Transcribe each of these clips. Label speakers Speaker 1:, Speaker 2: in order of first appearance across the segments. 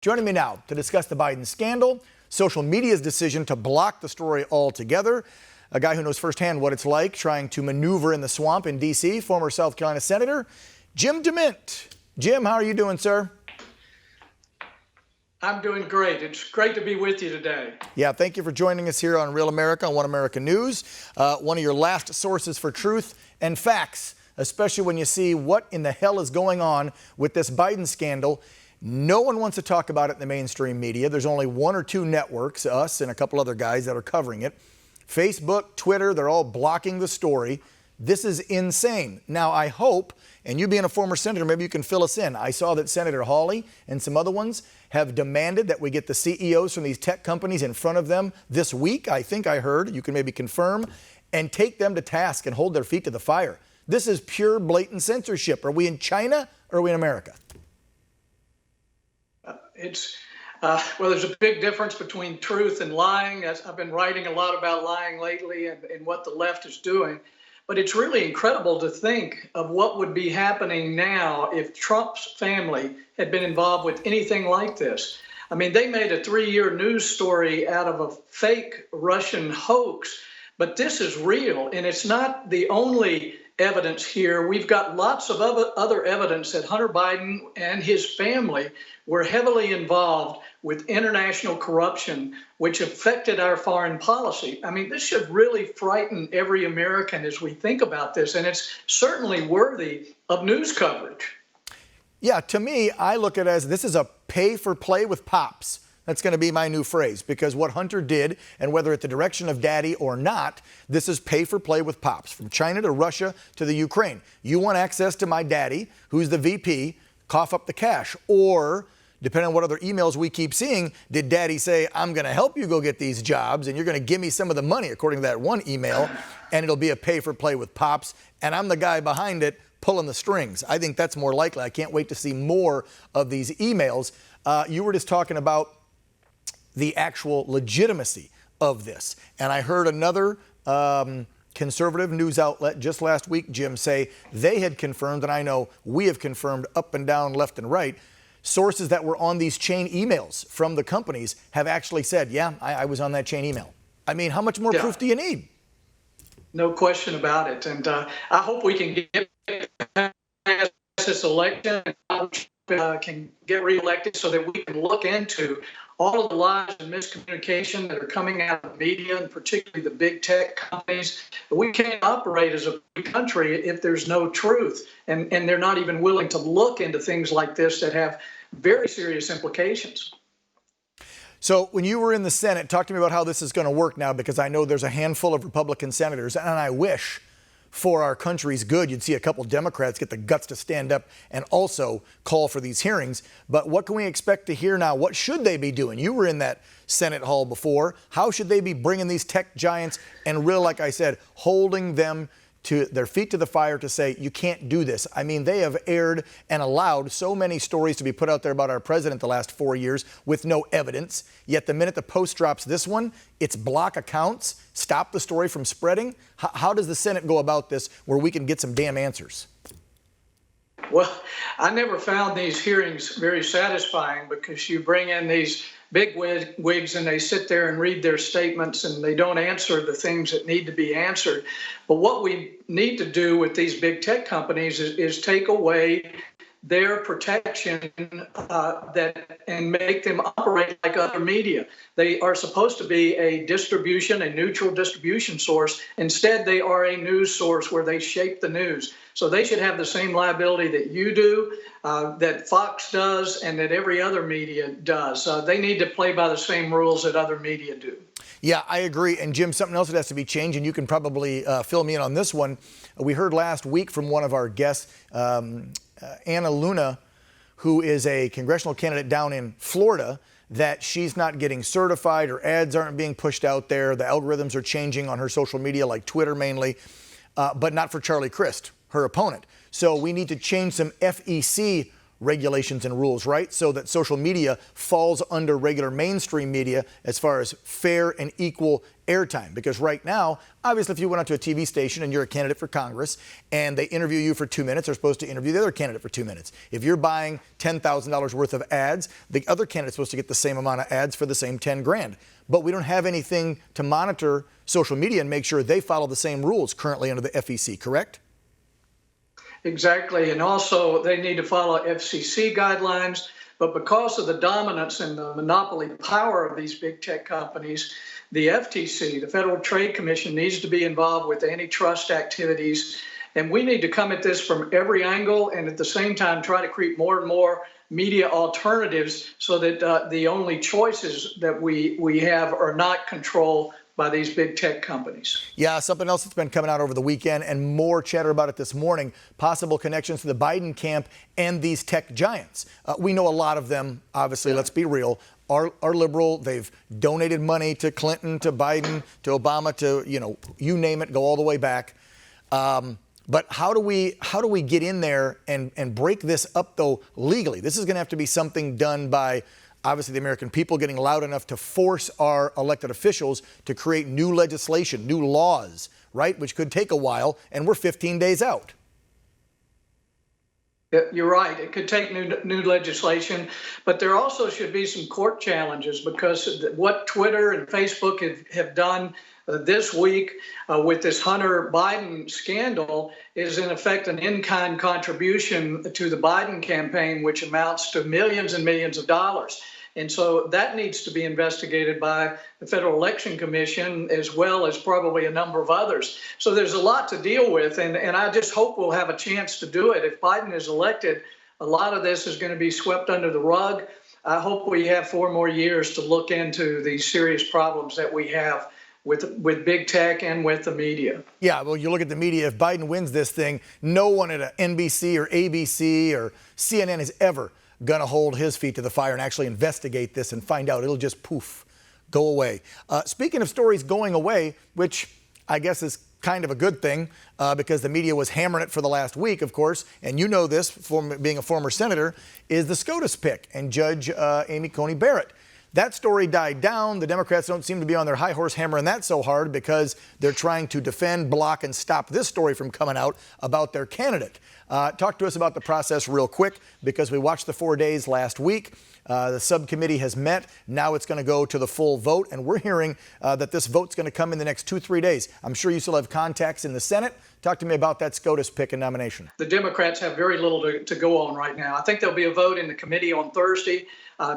Speaker 1: Joining me now to discuss the Biden scandal, social media's decision to block the story altogether, a guy who knows firsthand what it's like trying to maneuver in the swamp in D.C., former South Carolina Senator Jim Demint. Jim, how are you doing, sir?
Speaker 2: I'm doing great. It's great to be with you today.
Speaker 1: Yeah, thank you for joining us here on Real America on One America News, one of your last sources for truth and facts, especially when you see what in the hell is going on with this Biden scandal. No one wants to talk about it in the mainstream media. There's only one or two networks, us and a couple other guys, that are covering it. Facebook, Twitter, they're all blocking the story. This is insane. Now, I hope, and you being a former senator, maybe you can fill us in. I saw that Senator Hawley and some other ones have demanded that we get the CEOs from these tech companies in front of them this week. I think I heard, you can maybe confirm, and take them to task and hold their feet to the fire. This is pure, blatant censorship. Are we in China or are we in America?
Speaker 2: Well, there's a big difference between truth and lying. I've been writing a lot about lying lately and what the left is doing. But it's really incredible to think of what would be happening now if Trump's family had been involved with anything like this. I mean, they made a 3-year news story out of a fake Russian hoax, but this is real, and it's not the only evidence here. We've got lots of other evidence that Hunter Biden and his family were heavily involved with international corruption, which affected our foreign policy. I mean, this should really frighten every American as we think about this, and it's certainly worthy of news coverage.
Speaker 1: Yeah, to me, I look at it as this is a pay for play with pops. That's going to be my new phrase, because what Hunter did, and whether at the direction of daddy or not, this is pay for play with pops, from China to Russia to the Ukraine. You want access to my daddy, who's the VP, cough up the cash. Or, depending on what other emails we keep seeing, did daddy say, I'm going to help you go get these jobs, and you're going to give me some of the money, according to that one email, and it'll be a pay for play with pops, and I'm the guy behind it pulling the strings. I think that's more likely. I can't wait to see more of these emails. You were just talking about the actual legitimacy of this. And I heard another conservative news outlet just last week, Jim, say they had confirmed, and I know we have confirmed up and down, left and right, sources that were on these chain emails from the companies have actually said, yeah, I was on that chain email. I mean, how much more proof do you need?
Speaker 2: No question about it. And I hope we can get past this election and can get reelected so that we can look into all of the lies and miscommunication that are coming out of the media, and particularly the big tech companies. We can't operate as a free country if there's no truth, and they're not even willing to look into things like this that have very serious implications.
Speaker 1: So when you were in the Senate, talk to me about how this is going to work now, because I know there's a handful of Republican senators, and I wish for our country's good, you'd see a couple Democrats get the guts to stand up and also call for these hearings. But what can we expect to hear now? What should they be doing? You were in that Senate hall before. How should they be bringing these tech giants and really, like I said, holding them to their feet to the fire to say, you can't do this? I mean, they have aired and allowed so many stories to be put out there about our president the last 4 years with no evidence. Yet the minute the Post drops this one, it's block accounts, stop the story from spreading. How does the Senate go about this where we can get some damn answers?
Speaker 2: Well, I never found these hearings very satisfying, because you bring in these big wigs and they sit there and read their statements and they don't answer the things that need to be answered. But what we need to do with these big tech companies is take away their protection and make them operate like other media. They are supposed to be a neutral distribution source. Instead, they are a news source where they shape the news. So they should have the same liability that you do, that Fox does, and that every other media does. They need to play by the same rules that other media do.
Speaker 1: Yeah, I agree. And Jim, something else that has to be changed, and you can probably fill me in on this one. We heard last week from one of our guests, Anna Luna, who is a congressional candidate down in Florida, that she's not getting certified, her ads aren't being pushed out there, the algorithms are changing on her social media, like Twitter mainly, but not for Charlie Crist, her opponent. So we need to change some FEC regulations and rules, right? So that social media falls under regular mainstream media as far as fair and equal airtime. Because right now, obviously, if you went out to a TV station and you're a candidate for Congress and they interview you for 2 minutes, they're supposed to interview the other candidate for 2 minutes. If you're buying $10,000 worth of ads, the other candidate's supposed to get the same amount of ads for the same 10 grand. But we don't have anything to monitor social media and make sure they follow the same rules currently under the FEC, correct?
Speaker 2: Exactly. And also they need to follow FCC guidelines. But because of the dominance and the monopoly power of these big tech companies, the FTC, the Federal Trade Commission, needs to be involved with antitrust activities. And we need to come at this from every angle and at the same time try to create more and more media alternatives so that the only choices that we have are not controlled by these big tech companies.
Speaker 1: Yeah, something else that's been coming out over the weekend and more chatter about it this morning, possible connections to the Biden camp and these tech giants. We know a lot of them, obviously, let's be real, are liberal. They've donated money to Clinton, to Biden, to Obama, to, you name it, go all the way back. But how do we get in there and break this up, though, legally? This is going to have to be something done by, obviously, the American people getting loud enough to force our elected officials to create new legislation, new laws, right, which could take a while, and we're 15 days out.
Speaker 2: You're right. It could take new legislation, but there also should be some court challenges because what Twitter and Facebook have done this week with this Hunter Biden scandal is in effect an in-kind contribution to the Biden campaign, which amounts to millions and millions of dollars. And so that needs to be investigated by the Federal Election Commission as well as probably a number of others. So there's a lot to deal with, and I just hope we'll have a chance to do it. If Biden is elected, a lot of this is going to be swept under the rug. I hope we have 4 more years to look into these serious problems that we have with big tech and with the media. Yeah,
Speaker 1: well, you look at the media. If Biden wins this thing, no one at NBC or ABC or CNN is ever going to hold his feet to the fire and actually investigate this and find out. It'll just poof, go away. Speaking of stories going away, which I guess is kind of a good thing because the media was hammering it for the last week, of course, and you know this from being a former senator, is the SCOTUS pick and Judge Amy Coney Barrett. That story died down. The Democrats don't seem to be on their high horse hammering that so hard because they're trying to defend, block, and stop this story from coming out about their candidate. Talk to us about the process real quick because we watched the 4 days last week. The subcommittee has met. Now it's going to go to the full vote, and we're hearing that this vote's going to come in the next 2-3 days. I'm sure you still have contacts in the Senate. Talk to me about that SCOTUS pick and nomination.
Speaker 2: The Democrats have very little to go on right now. I think there'll be a vote in the committee on Thursday.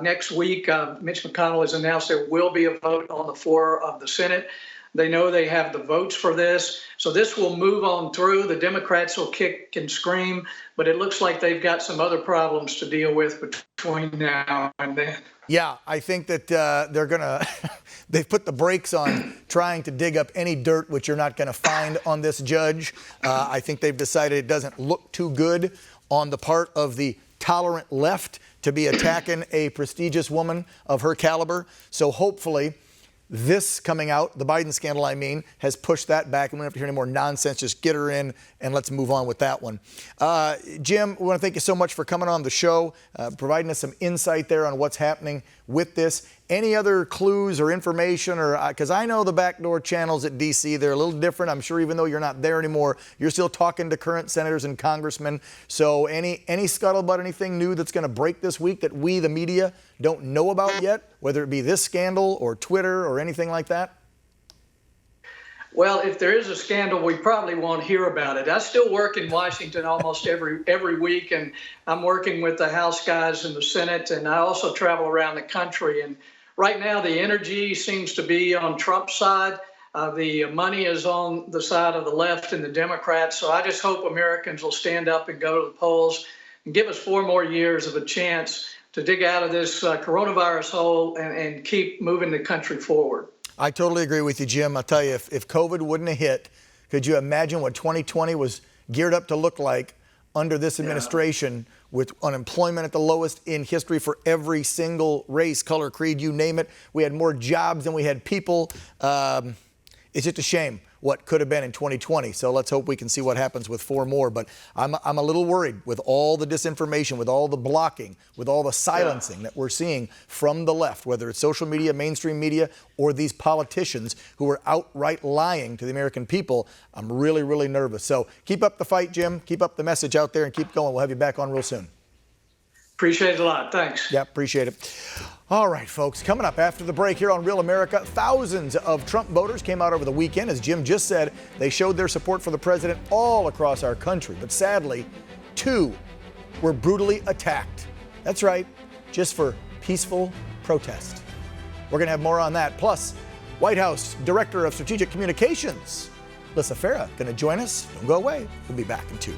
Speaker 2: Next week, Mitch McConnell has announced there will be a vote on the floor of the Senate. They know they have the votes for this. So this will move on through. The Democrats will kick and scream, but it looks like they've got some other problems to deal with between now and then.
Speaker 1: Yeah, I think that they're going to, they've put the brakes on trying to dig up any dirt which you're not going to find on this judge. I think they've decided it doesn't look too good on the part of the tolerant left to be attacking a prestigious woman of her caliber. So hopefully this coming out, the Biden scandal, has pushed that back, and we don't have to hear any more nonsense. Just get her in, and let's move on with that one. Jim, we want to thank you so much for coming on the show, providing us some insight there on what's happening with this. Any other clues or information, or because I know the backdoor channels at D.C., they're a little different. I'm sure even though you're not there anymore, you're still talking to current senators and congressmen. So any scuttlebutt, anything new that's going to break this week that we, the media, don't know about yet, whether it be this scandal or Twitter or anything like that?
Speaker 2: Well, if there is a scandal, we probably won't hear about it. I still work in Washington almost every week, and I'm working with the House guys in the Senate, and I also travel around the country. And right now, the energy seems to be on Trump's side. The money is on the side of the left and the Democrats. So I just hope Americans will stand up and go to the polls and give us 4 more years of a chance to dig out of this coronavirus hole and keep moving the country forward.
Speaker 1: I totally agree with you, Jim. I'll tell you, if COVID wouldn't have hit, could you imagine what 2020 was geared up to look like under this administration with unemployment at the lowest in history for every single race, color, creed, you name it? We had more jobs than we had people. It's just a shame what could have been in 2020. So let's hope we can see what happens with 4 more. But I'm a little worried with all the disinformation, with all the blocking, with all the silencing that we're seeing from the left, whether it's social media, mainstream media, or these politicians who are outright lying to the American people. I'm really, really nervous. So keep up the fight, Jim. Keep up the message out there and keep going. We'll have you back on real soon.
Speaker 2: Appreciate it a lot. Thanks.
Speaker 1: Yeah, appreciate it. All right, folks, coming up after the break here on Real America, thousands of Trump voters came out over the weekend. As Jim just said, they showed their support for the president all across our country. But sadly, 2 were brutally attacked. That's right, just for peaceful protest. We're going to have more on that. Plus, White House Director of Strategic Communications, Lisa Farah, going to join us. Don't go away. We'll be back in 2.